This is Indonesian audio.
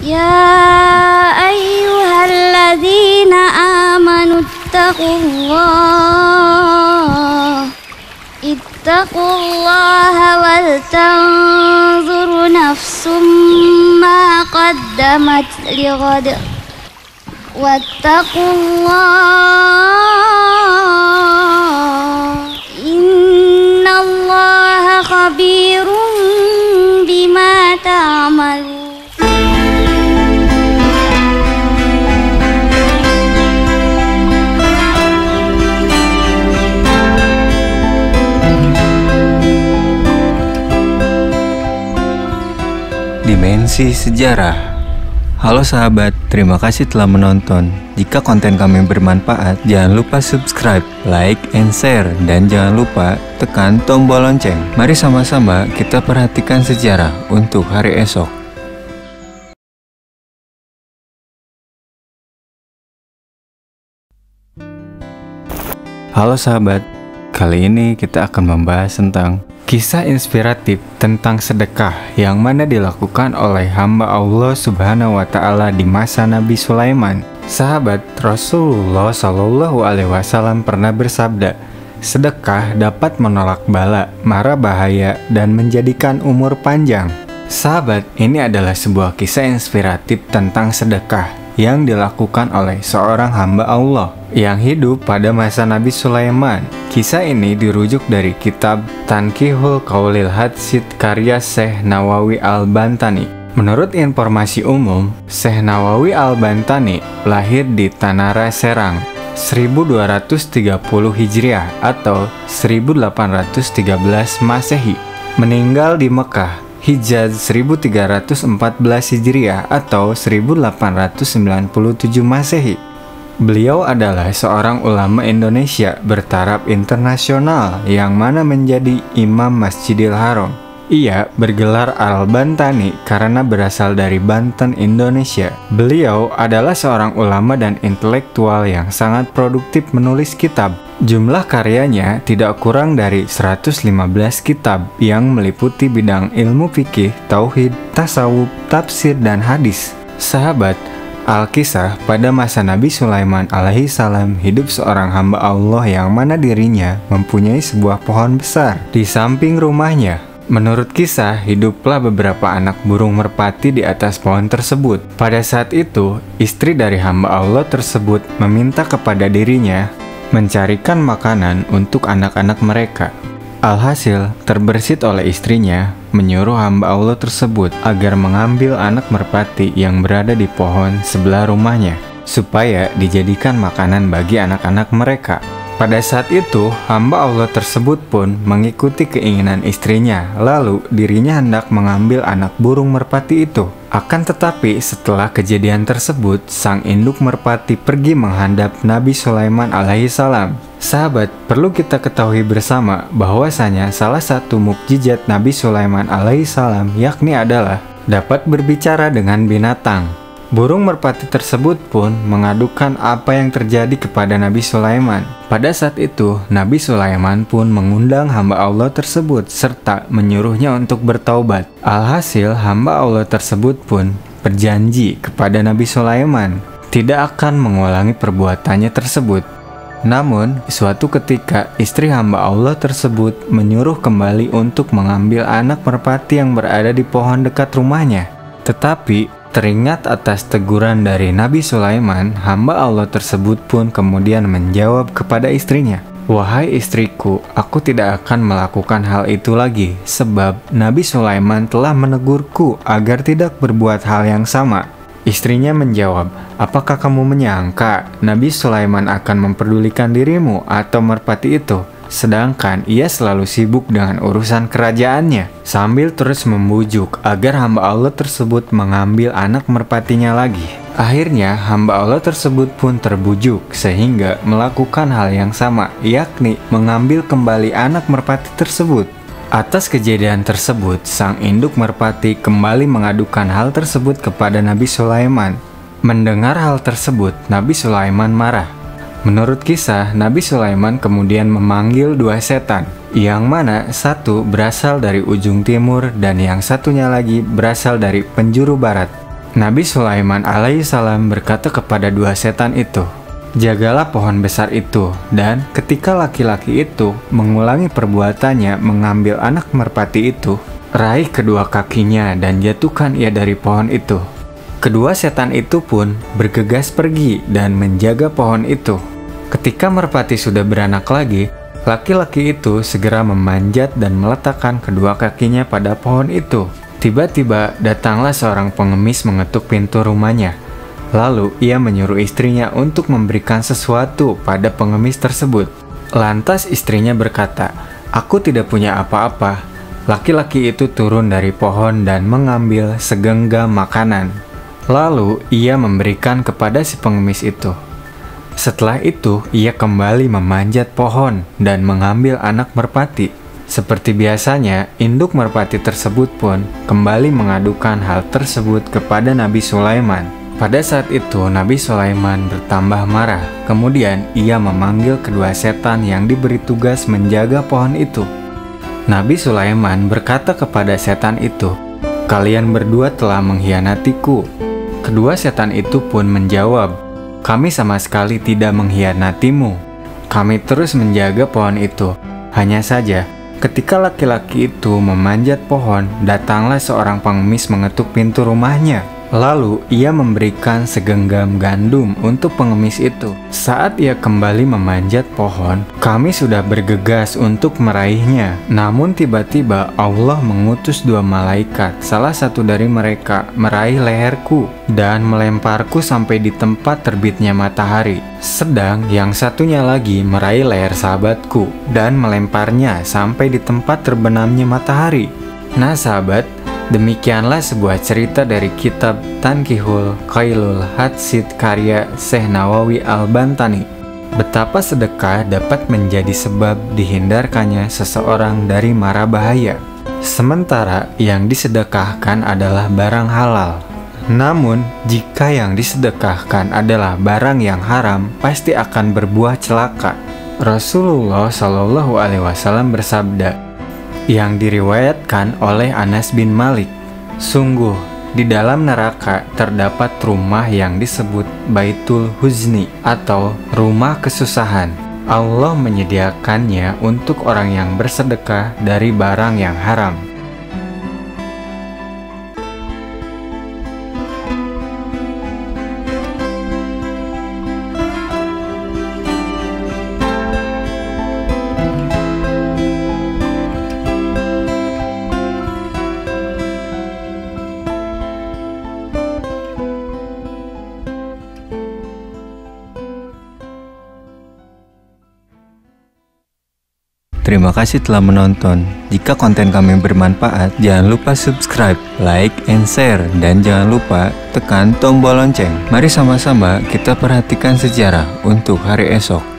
يا أيها الذين آمنوا اتقوا الله ولتنظر نفس ما قدمت لغد واتقوا الله إن الله خبير بما تعملون. Dimensi Sejarah. Halo sahabat, terima kasih telah menonton. Jika konten kami bermanfaat, jangan lupa subscribe, like, and share. Dan jangan lupa tekan tombol lonceng. Mari sama-sama kita perhatikan sejarah untuk hari esok. Halo sahabat, kali ini kita akan membahas tentang kisah inspiratif tentang sedekah yang mana dilakukan oleh hamba Allah Subhanahu wa Ta'ala di masa Nabi Sulaiman. Sahabat, Rasulullah Shallallahu Alaihi Wasallam pernah bersabda, sedekah dapat menolak bala, mara bahaya, dan menjadikan umur panjang. Sahabat, ini adalah sebuah kisah inspiratif tentang sedekah yang dilakukan oleh seorang hamba Allah yang hidup pada masa Nabi Sulaiman. Kisah ini dirujuk dari kitab Tanqihul Qaulil Hadsid karya Syekh Nawawi Al-Bantani. Menurut informasi umum, Syekh Nawawi Al-Bantani lahir di Tanara Serang 1230 Hijriah atau 1813 Masehi, meninggal di Mekah Hijaz 1314 Hijriah atau 1897 Masehi. Beliau adalah seorang ulama Indonesia bertaraf internasional yang mana menjadi Imam Masjidil Haram. Ia bergelar Al-Bantani karena berasal dari Banten, Indonesia. Beliau adalah seorang ulama dan intelektual yang sangat produktif menulis kitab. Jumlah karyanya tidak kurang dari 115 kitab yang meliputi bidang ilmu fikih, tauhid, tasawuf, tafsir, dan hadis. Sahabat, Al-Kisah pada masa Nabi Sulaiman alaihi salam hidup seorang hamba Allah yang mana dirinya mempunyai sebuah pohon besar di samping rumahnya. Menurut kisah, hiduplah beberapa anak burung merpati di atas pohon tersebut. Pada saat itu, istri dari hamba Allah tersebut meminta kepada dirinya mencarikan makanan untuk anak-anak mereka. Alhasil, terbersit oleh istrinya menyuruh hamba Allah tersebut agar mengambil anak merpati yang berada di pohon sebelah rumahnya, supaya dijadikan makanan bagi anak-anak mereka. Pada saat itu, hamba Allah tersebut pun mengikuti keinginan istrinya, lalu dirinya hendak mengambil anak burung merpati itu. Akan tetapi, setelah kejadian tersebut, sang induk merpati pergi menghadap Nabi Sulaiman alaihi salam. Sahabat, perlu kita ketahui bersama bahwasanya salah satu mukjizat Nabi Sulaiman alaihi salam yakni adalah dapat berbicara dengan binatang. Burung merpati tersebut pun mengadukan apa yang terjadi kepada Nabi Sulaiman. Pada saat itu, Nabi Sulaiman pun mengundang hamba Allah tersebut serta menyuruhnya untuk bertaubat. Alhasil, hamba Allah tersebut pun berjanji kepada Nabi Sulaiman tidak akan mengulangi perbuatannya tersebut. Namun, suatu ketika istri hamba Allah tersebut menyuruh kembali untuk mengambil anak merpati yang berada di pohon dekat rumahnya. Tetapi teringat atas teguran dari Nabi Sulaiman, hamba Allah tersebut pun kemudian menjawab kepada istrinya, "Wahai istriku, aku tidak akan melakukan hal itu lagi, sebab Nabi Sulaiman telah menegurku agar tidak berbuat hal yang sama." Istrinya menjawab, "Apakah kamu menyangka Nabi Sulaiman akan memperdulikan dirimu atau merpati itu? Sedangkan ia selalu sibuk dengan urusan kerajaannya." Sambil terus membujuk agar hamba Allah tersebut mengambil anak merpatinya lagi. Akhirnya hamba Allah tersebut pun terbujuk sehingga melakukan hal yang sama, yakni mengambil kembali anak merpati tersebut. Atas kejadian tersebut, sang induk merpati kembali mengadukan hal tersebut kepada Nabi Sulaiman. Mendengar hal tersebut, Nabi Sulaiman marah. Menurut kisah, Nabi Sulaiman kemudian memanggil dua setan, yang mana satu berasal dari ujung timur dan yang satunya lagi berasal dari penjuru barat. Nabi Sulaiman alaihissalam berkata kepada dua setan itu, "Jagalah pohon besar itu," dan ketika laki-laki itu mengulangi perbuatannya mengambil anak merpati itu, raih kedua kakinya dan jatuhkan ia dari pohon itu. Kedua setan itu pun bergegas pergi dan menjaga pohon itu. Ketika merpati sudah beranak lagi, laki-laki itu segera memanjat dan meletakkan kedua kakinya pada pohon itu. Tiba-tiba datanglah seorang pengemis mengetuk pintu rumahnya. Lalu ia menyuruh istrinya untuk memberikan sesuatu pada pengemis tersebut. Lantas istrinya berkata, "Aku tidak punya apa-apa." Laki-laki itu turun dari pohon dan mengambil segenggam makanan. Lalu ia memberikan kepada si pengemis itu. Setelah itu ia kembali memanjat pohon dan mengambil anak merpati. Seperti biasanya, induk merpati tersebut pun kembali mengadukan hal tersebut kepada Nabi Sulaiman. Pada saat itu, Nabi Sulaiman bertambah marah. Kemudian, ia memanggil kedua setan yang diberi tugas menjaga pohon itu. Nabi Sulaiman berkata kepada setan itu, "Kalian berdua telah mengkhianatiku." Kedua setan itu pun menjawab, "Kami sama sekali tidak mengkhianatimu. Kami terus menjaga pohon itu. Hanya saja, ketika laki-laki itu memanjat pohon, datanglah seorang pengemis mengetuk pintu rumahnya. Lalu ia memberikan segenggam gandum untuk pengemis itu. Saat ia kembali memanjat pohon, kami sudah bergegas untuk meraihnya. Namun tiba-tiba Allah mengutus dua malaikat. Salah satu dari mereka meraih leherku dan melemparku sampai di tempat terbitnya matahari. Sedang yang satunya lagi meraih leher sahabatku dan melemparnya sampai di tempat terbenamnya matahari. Nah sahabat, demikianlah sebuah cerita dari kitab Tankihul Qailul Hadsid karya Syekh Nawawi Al-Bantani. Betapa sedekah dapat menjadi sebab dihindarkannya seseorang dari mara bahaya. Sementara yang disedekahkan adalah barang halal. Namun, jika yang disedekahkan adalah barang yang haram, pasti akan berbuah celaka. Rasulullah Shallallahu Alaihi Wasallam bersabda, yang diriwayatkan oleh Anas bin Malik, "Sungguh, di dalam neraka terdapat rumah yang disebut Baitul Huzni atau rumah kesusahan. Allah menyediakannya untuk orang yang bersedekah dari barang yang haram." Terima kasih telah menonton. Jika konten kami bermanfaat, jangan lupa subscribe, like, and share. Dan jangan lupa tekan tombol lonceng. Mari sama-sama kita perhatikan sejarah untuk hari esok.